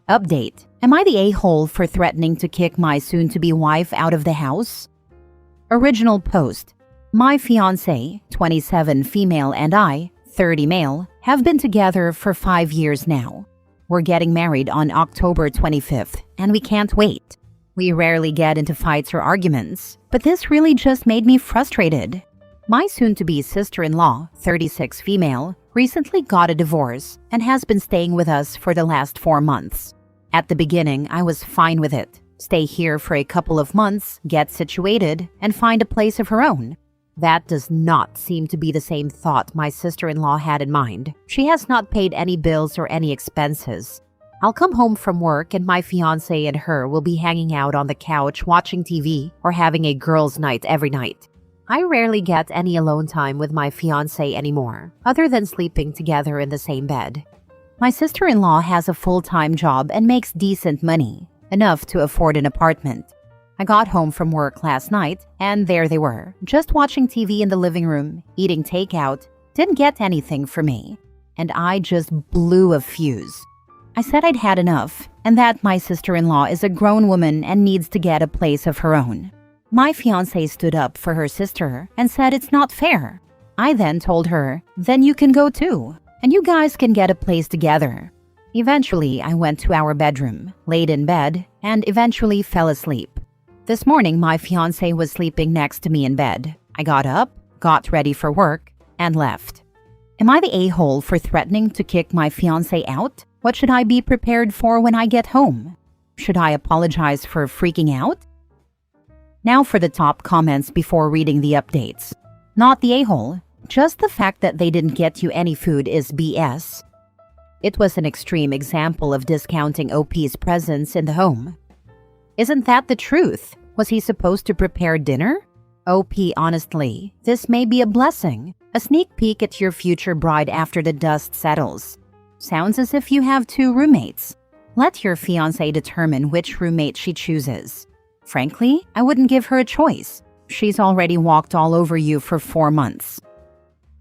Update. Am I the a-hole for threatening to kick my soon-to-be wife out of the house? Original post. My fiancé, 27 female, and I, 30 male, have been together for 5 years now. We're getting married on October 25th, and we can't wait. We rarely get into fights or arguments, but this really just made me frustrated. My soon-to-be sister-in-law, 36 female, recently got a divorce and has been staying with us for the last 4 months. At the beginning, I was fine with it. Stay here for a couple of months, get situated, and find a place of her own. That does not seem to be the same thought my sister-in-law had in mind. She has not paid any bills or any expenses. I'll come home from work and my fiancé and her will be hanging out on the couch watching TV or having a girls' night every night. I rarely get any alone time with my fiancé anymore, other than sleeping together in the same bed. My sister-in-law has a full-time job and makes decent money, enough to afford an apartment. I got home from work last night, and there they were, just watching TV in the living room, eating takeout, didn't get anything for me, and I just blew a fuse. I said I'd had enough, and that my sister-in-law is a grown woman and needs to get a place of her own. My fiancé stood up for her sister and said it's not fair. I then told her, then you can go too, and you guys can get a place together. Eventually, I went to our bedroom, laid in bed, and eventually fell asleep. This morning, my fiancé was sleeping next to me in bed. I got up, got ready for work, and left. Am I the a-hole for threatening to kick my fiancé out? What should I be prepared for when I get home? Should I apologize for freaking out? Now for the top comments before reading the updates. Not the a-hole. Just the fact that they didn't get you any food is BS. It was an extreme example of discounting OP's presence in the home. Isn't that the truth? Was he supposed to prepare dinner? OP, honestly, this may be a blessing. A sneak peek at your future bride after the dust settles. Sounds as if you have 2 roommates. Let your fiancé determine which roommate she chooses. Frankly, I wouldn't give her a choice. She's already walked all over you for 4 months.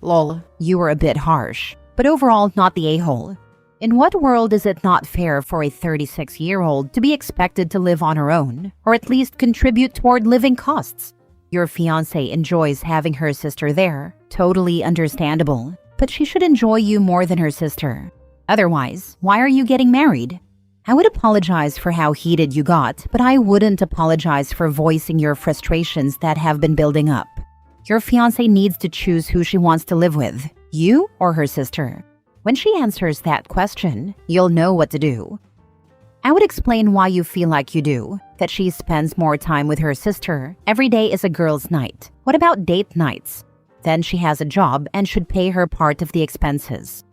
Lol, you were a bit harsh, but overall not the a-hole. In what world is it not fair for a 36-year-old to be expected to live on her own, or at least contribute toward living costs? Your fiancé enjoys having her sister there, totally understandable, but she should enjoy you more than her sister. Otherwise, why are you getting married? I would apologize for how heated you got, but I wouldn't apologize for voicing your frustrations that have been building up. Your fiancé needs to choose who she wants to live with, you or her sister. When she answers that question, you'll know what to do. I would explain why you feel like you do, that she spends more time with her sister. Every day is a girl's night. What about date nights? Then she has a job and should pay her part of the expenses.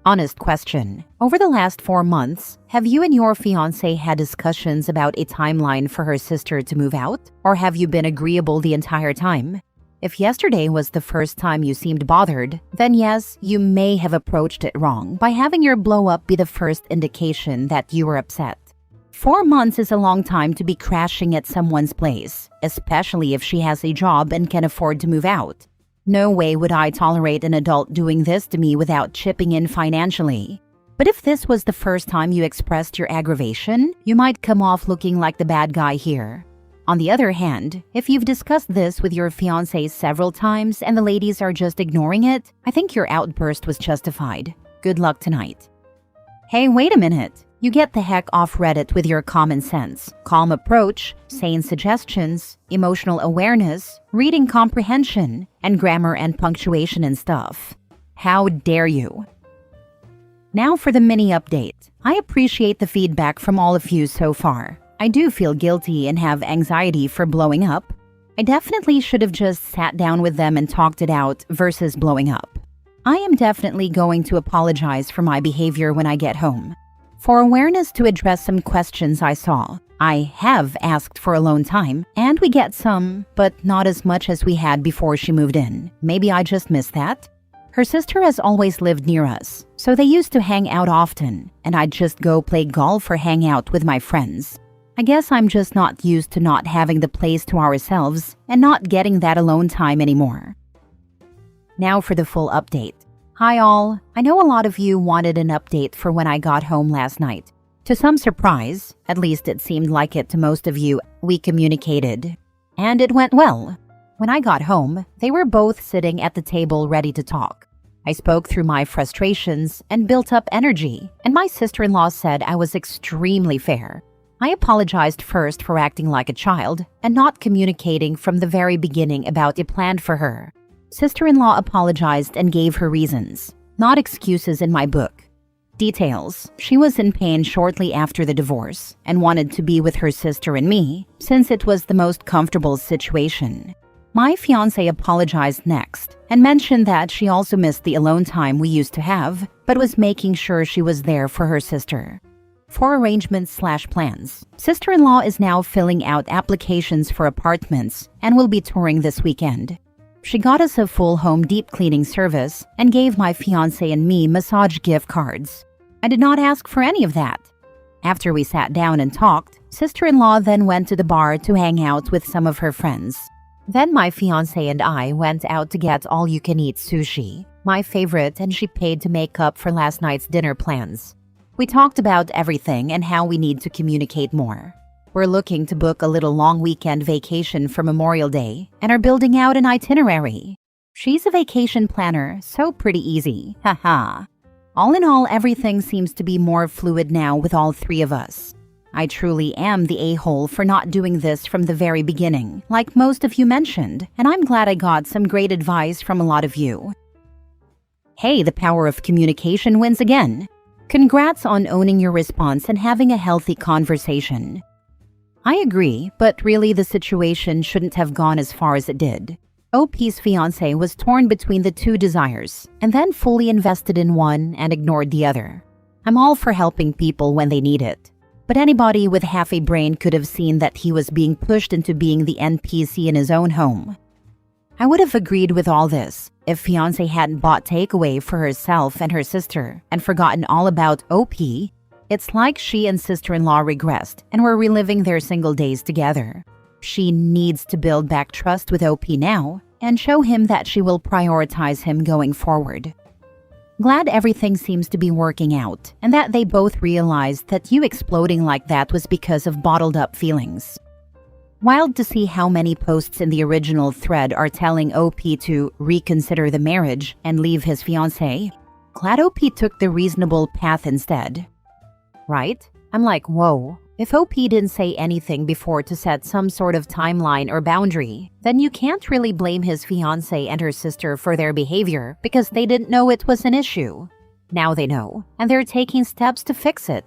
Honest question. Over the last 4 months, have you and your fiancé had discussions about a timeline for her sister to move out? Or have you been agreeable the entire time? If yesterday was the first time you seemed bothered, then yes, you may have approached it wrong by having your blow-up be the first indication that you were upset. 4 months is a long time to be crashing at someone's place, especially if she has a job and can afford to move out. No way would I tolerate an adult doing this to me without chipping in financially. But if this was the first time you expressed your aggravation, you might come off looking like the bad guy here. On the other hand, if you've discussed this with your fiancé several times and the ladies are just ignoring it, I think your outburst was justified. Good luck tonight. Hey, wait a minute. You get the heck off Reddit with your common sense, calm approach, sane suggestions, emotional awareness, reading comprehension, and grammar and punctuation and stuff. How dare you? Now for the mini update. I appreciate the feedback from all of you so far. I do feel guilty and have anxiety for blowing up. I definitely should have just sat down with them and talked it out versus blowing up. I am definitely going to apologize for my behavior when I get home. For awareness to address some questions I saw, I have asked for alone time, and we get some, but not as much as we had before she moved in. Maybe I just missed that. Her sister has always lived near us, so they used to hang out often, and I'd just go play golf or hang out with my friends. I guess I'm just not used to not having the place to ourselves and not getting that alone time anymore. Now for the full update. Hi all, I know a lot of you wanted an update for when I got home last night. To some surprise, at least it seemed like it to most of you, we communicated. And it went well. When I got home, they were both sitting at the table ready to talk. I spoke through my frustrations and built up energy, and my sister-in-law said I was extremely fair. I apologized first for acting like a child and not communicating from the very beginning about a plan for her. Sister-in-law apologized and gave her reasons, not excuses in my book. Details: she was in pain shortly after the divorce and wanted to be with her sister and me since it was the most comfortable situation. My fiancé apologized next and mentioned that she also missed the alone time we used to have, but was making sure she was there for her sister. For arrangements/plans, sister-in-law is now filling out applications for apartments and will be touring this weekend. She got us a full home deep cleaning service and gave my fiancé and me massage gift cards. I did not ask for any of that. After we sat down and talked, sister-in-law then went to the bar to hang out with some of her friends. Then my fiancé and I went out to get all-you-can-eat sushi, my favorite, and she paid to make up for last night's dinner plans. We talked about everything and how we need to communicate more. We're looking to book a little long weekend vacation for Memorial Day and are building out an itinerary. She's a vacation planner, so pretty easy, haha. All in all, everything seems to be more fluid now with all three of us. I truly am the a-hole for not doing this from the very beginning, like most of you mentioned, and I'm glad I got some great advice from a lot of you. Hey, the power of communication wins again. Congrats on owning your response and having a healthy conversation. I agree, but really the situation shouldn't have gone as far as it did. OP's fiancé was torn between the two desires and then fully invested in one and ignored the other. I'm all for helping people when they need it, but anybody with half a brain could have seen that he was being pushed into being the NPC in his own home. I would have agreed with all this if fiancé hadn't bought takeaway for herself and her sister and forgotten all about OP. It's like she and sister-in-law regressed and were reliving their single days together. She needs to build back trust with OP now and show him that she will prioritize him going forward. Glad everything seems to be working out and that they both realized that you exploding like that was because of bottled up feelings. Wild to see how many posts in the original thread are telling OP to reconsider the marriage and leave his fiancée. Glad OP took the reasonable path instead. Right? I'm like, whoa. If OP didn't say anything before to set some sort of timeline or boundary, then you can't really blame his fiancée and her sister for their behavior because they didn't know it was an issue. Now they know, and they're taking steps to fix it.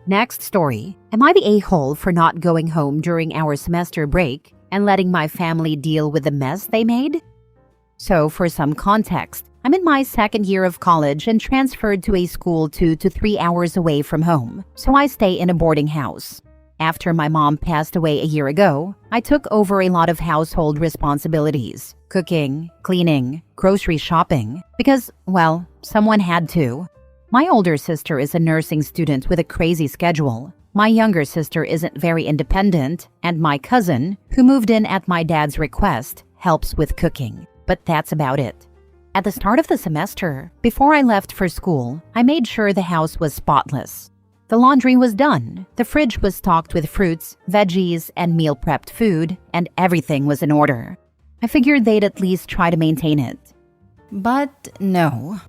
Next story. Am I the a-hole for not going home during our semester break and letting my family deal with the mess they made? So, for some context, I'm in my second year of college and transferred to a school 2 to 3 hours away from home, so I stay in a boarding house. After my mom passed away a year ago, I took over a lot of household responsibilities, cooking, cleaning, grocery shopping, because, well, someone had to. My older sister is a nursing student with a crazy schedule. My younger sister isn't very independent, and my cousin, who moved in at my dad's request, helps with cooking. But that's about it. At the start of the semester, before I left for school, I made sure the house was spotless. The laundry was done, the fridge was stocked with fruits, veggies, and meal-prepped food, and everything was in order. I figured they'd at least try to maintain it. But no.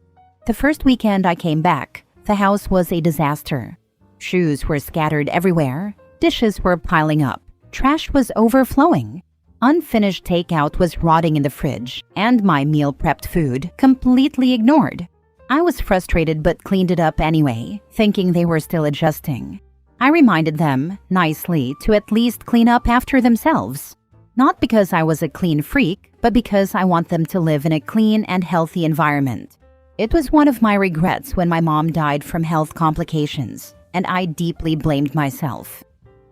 The first weekend I came back, the house was a disaster. Shoes were scattered everywhere, dishes were piling up, trash was overflowing. Unfinished takeout was rotting in the fridge, and my meal-prepped food completely ignored. I was frustrated but cleaned it up anyway, thinking they were still adjusting. I reminded them, nicely, to at least clean up after themselves. Not because I was a clean freak, but because I want them to live in a clean and healthy environment. It was one of my regrets when my mom died from health complications, and I deeply blamed myself.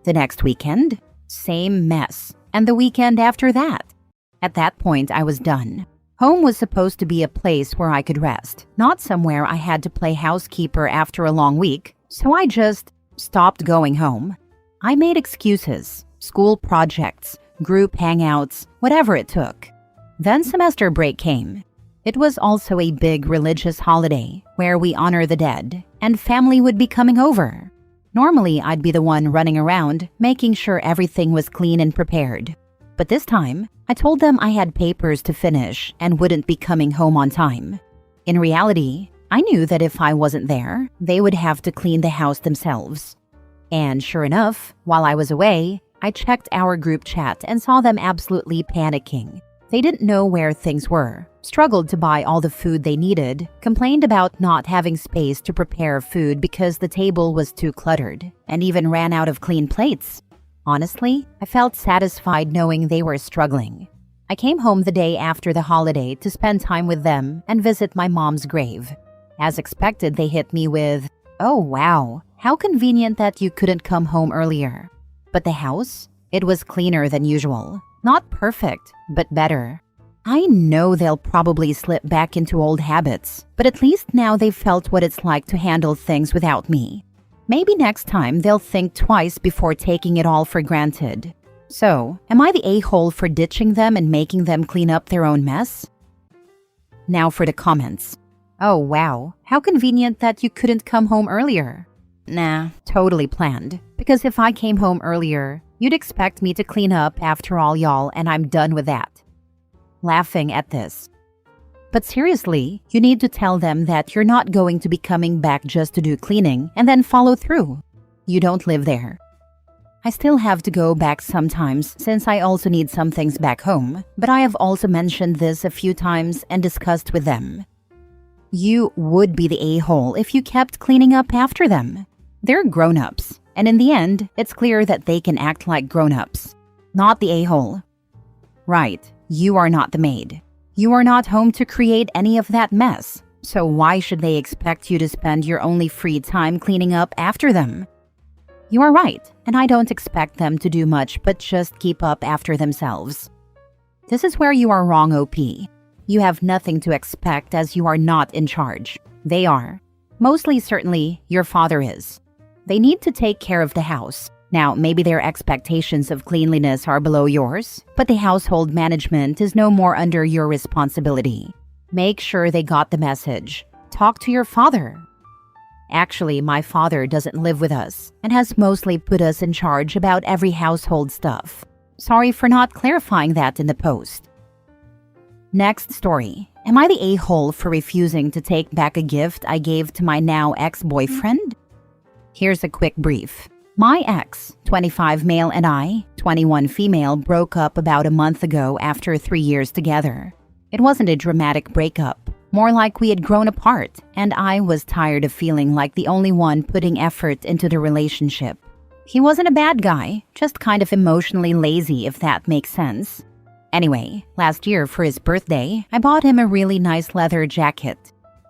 The next weekend, same mess. And the weekend after that. At that point, I was done. Home was supposed to be a place where I could rest, not somewhere I had to play housekeeper after a long week, so I just stopped going home. I made excuses, school projects, group hangouts, whatever it took. Then semester break came. It was also a big religious holiday where we honor the dead, and family would be coming over. Normally, I'd be the one running around, making sure everything was clean and prepared. But this time, I told them I had papers to finish and wouldn't be coming home on time. In reality, I knew that if I wasn't there, they would have to clean the house themselves. And sure enough, while I was away, I checked our group chat and saw them absolutely panicking. They didn't know where things were, struggled to buy all the food they needed, complained about not having space to prepare food because the table was too cluttered, and even ran out of clean plates. Honestly, I felt satisfied knowing they were struggling. I came home the day after the holiday to spend time with them and visit my mom's grave. As expected, they hit me with, "Oh wow, how convenient that you couldn't come home earlier." But the house? It was cleaner than usual. Not perfect, but better. I know they'll probably slip back into old habits, but at least now they've felt what it's like to handle things without me. Maybe next time they'll think twice before taking it all for granted. So, am I the a-hole for ditching them and making them clean up their own mess? Now for the comments. "Oh wow, how convenient that you couldn't come home earlier." Nah, totally planned. Because if I came home earlier, you'd expect me to clean up after all y'all, and I'm done with that. Laughing at this. But seriously, you need to tell them that you're not going to be coming back just to do cleaning and then follow through. You don't live there. I still have to go back sometimes since I also need some things back home, but I have also mentioned this a few times and discussed with them. You would be the a-hole if you kept cleaning up after them. They're grown-ups, and in the end, it's clear that they can act like grown-ups, not the a-hole. Right, you are not the maid. You are not home to create any of that mess, so why should they expect you to spend your only free time cleaning up after them? You are right, and I don't expect them to do much but just keep up after themselves. This is where you are wrong, OP. You have nothing to expect as you are not in charge. They are. Mostly certainly, your father is. They need to take care of the house. Now, maybe their expectations of cleanliness are below yours, but the household management is no more under your responsibility. Make sure they got the message. Talk to your father. Actually, my father doesn't live with us and has mostly put us in charge about every household stuff. Sorry for not clarifying that in the post. Next story. Am I the a-hole for refusing to take back a gift I gave to my now ex-boyfriend? Here's a quick brief. My ex, 25 male, and I, 21 female, broke up about a month ago after 3 years together. It wasn't a dramatic breakup, more like we had grown apart, and I was tired of feeling like the only one putting effort into the relationship. He wasn't a bad guy, just kind of emotionally lazy, if that makes sense. Anyway, last year for his birthday, I bought him a really nice leather jacket.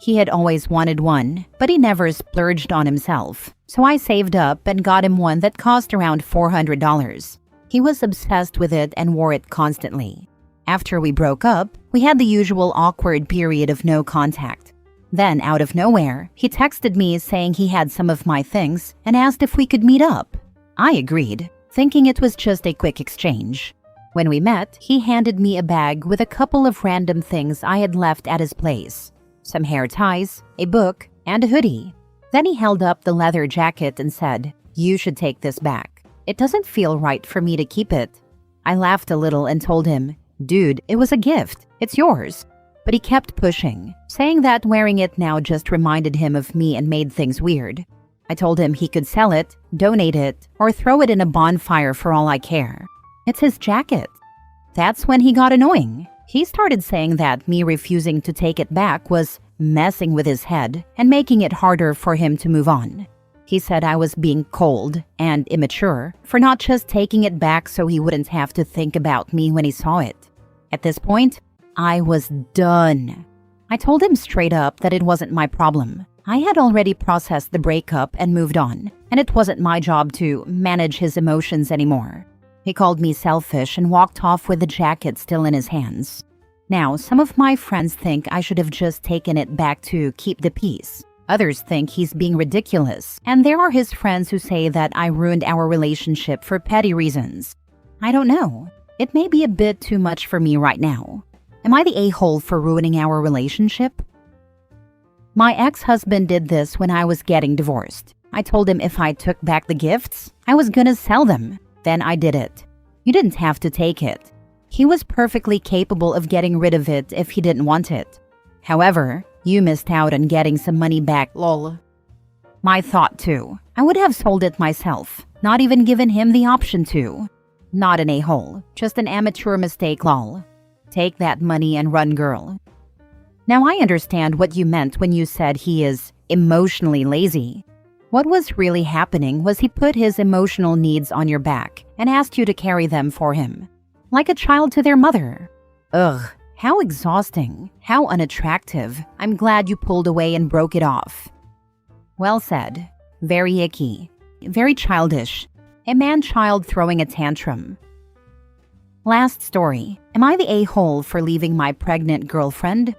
He had always wanted one, but he never splurged on himself. So I saved up and got him one that cost around $400. He was obsessed with it and wore it constantly. After we broke up, we had the usual awkward period of no contact. Then, out of nowhere, he texted me saying he had some of my things and asked if we could meet up. I agreed, thinking it was just a quick exchange. When we met, he handed me a bag with a couple of random things I had left at his place. Some hair ties, a book, and a hoodie. Then he held up the leather jacket and said, "You should take this back. It doesn't feel right for me to keep it." I laughed a little and told him, "Dude, it was a gift. It's yours." But he kept pushing, saying that wearing it now just reminded him of me and made things weird. I told him he could sell it, donate it, or throw it in a bonfire for all I care. It's his jacket. That's when he got annoying. He started saying that me refusing to take it back was messing with his head and making it harder for him to move on. He said I was being cold and immature for not just taking it back so he wouldn't have to think about me when he saw it. At this point, I was done. I told him straight up that it wasn't my problem. I had already processed the breakup and moved on, and it wasn't my job to manage his emotions anymore. He called me selfish and walked off with the jacket still in his hands. Now, some of my friends think I should have just taken it back to keep the peace. Others think he's being ridiculous, and there are his friends who say that I ruined our relationship for petty reasons. I don't know. It may be a bit too much for me right now. Am I the a-hole for ruining our relationship? My ex-husband did this when I was getting divorced. I told him if I took back the gifts, I was gonna sell them. Then I did it. You didn't have to take it. He was perfectly capable of getting rid of it if he didn't want it. However, you missed out on getting some money back, lol. My thought too. I would have sold it myself, not even given him the option to. Not an a-hole, just an amateur mistake, lol. Take that money and run, girl. Now I understand what you meant when you said he is emotionally lazy. What was really happening was he put his emotional needs on your back and asked you to carry them for him. Like a child to their mother. Ugh, how exhausting, how unattractive. I'm glad you pulled away and broke it off. Well said. Very icky. Very childish. A man-child throwing a tantrum. Last story. Am I the a-hole for leaving my pregnant girlfriend?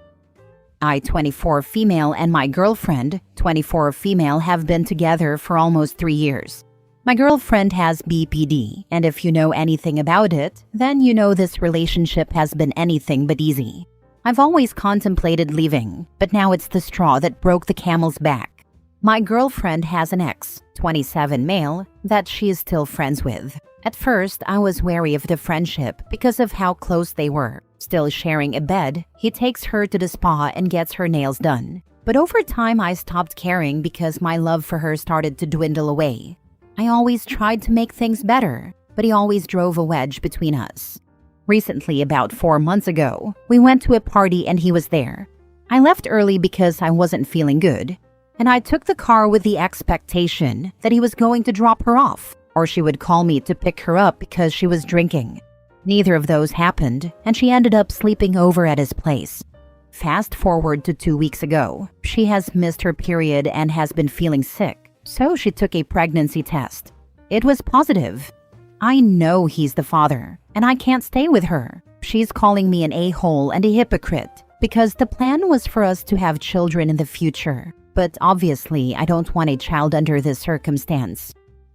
I, 24 female, and my girlfriend, 24 female, have been together for almost 3 years. My girlfriend has BPD, and if you know anything about it, then you know this relationship has been anything but easy. I've always contemplated leaving, but now it's the straw that broke the camel's back. My girlfriend has an ex, 27 male, that she is still friends with. At first, I was wary of the friendship because of how close they were. Still sharing a bed, he takes her to the spa and gets her nails done. But over time, I stopped caring because my love for her started to dwindle away. I always tried to make things better, but he always drove a wedge between us. Recently, about 4 months ago, we went to a party and he was there. I left early because I wasn't feeling good, and I took the car with the expectation that he was going to drop her off, or she would call me to pick her up because she was drinking. Neither of those happened, and she ended up sleeping over at his place. Fast forward to 2 weeks ago, she has missed her period and has been feeling sick, so she took a pregnancy test. It was positive. I know he's the father, and I can't stay with her. She's calling me an a-hole and a hypocrite because the plan was for us to have children in the future. But obviously, I don't want a child under this circumstance.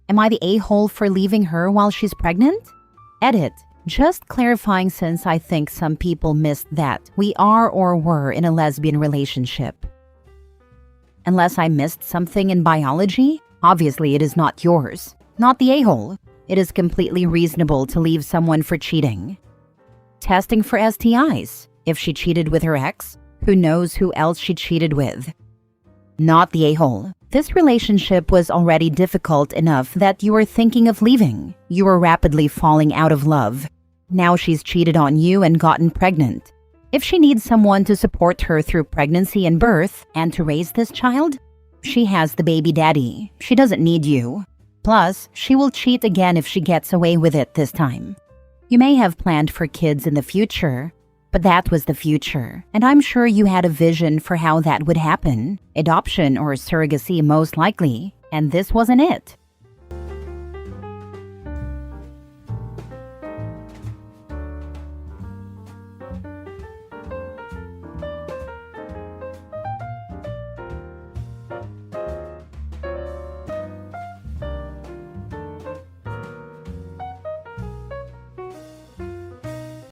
Am I the a-hole for leaving her while she's pregnant? Edit. Just clarifying, since I think some people missed that we are or were in a lesbian relationship. Unless I missed something in biology, obviously it is not yours. Not the a-hole. It is completely reasonable to leave someone for cheating. Testing for STIs. If she cheated with her ex, who knows who else she cheated with? Not the a-hole. This relationship was already difficult enough that you were thinking of leaving. You were rapidly falling out of love. Now she's cheated on you and gotten pregnant. If she needs someone to support her through pregnancy and birth and to raise this child, she has the baby daddy. She doesn't need you. Plus, she will cheat again if she gets away with it this time. You may have planned for kids in the future, but that was the future, and I'm sure you had a vision for how that would happen. Adoption or surrogacy most likely, and this wasn't it.